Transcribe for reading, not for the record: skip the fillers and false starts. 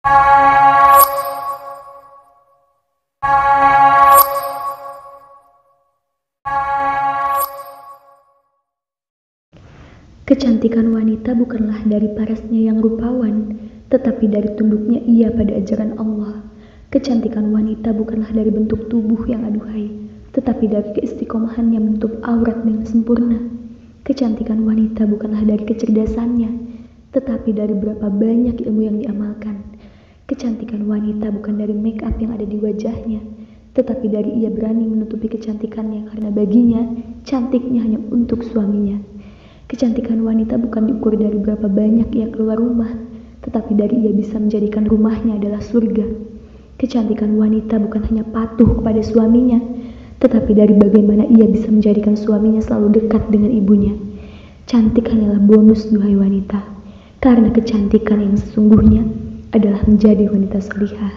Kecantikan wanita bukanlah dari parasnya yang rupawan, tetapi dari tunduknya ia pada ajaran Allah. Kecantikan wanita bukanlah dari bentuk tubuh yang aduhai, tetapi dari keistiqomahannya menutup aurat dengan sempurna. Kecantikan wanita bukanlah dari kecerdasannya, tetapi dari berapa banyak ilmu yang diamalkan. Kecantikan wanita bukan dari make up yang ada di wajahnya, tetapi dari ia berani menutupi kecantikannya karena baginya, cantiknya hanya untuk suaminya. Kecantikan wanita bukan diukur dari berapa banyak ia keluar rumah, tetapi dari ia bisa menjadikan rumahnya adalah surga. Kecantikan wanita bukan hanya patuh kepada suaminya, tetapi dari bagaimana ia bisa menjadikan suaminya selalu dekat dengan ibunya. Cantik hanyalah bonus, duhai wanita, karena kecantikan yang sesungguhnya adalah menjadi wanita salihah.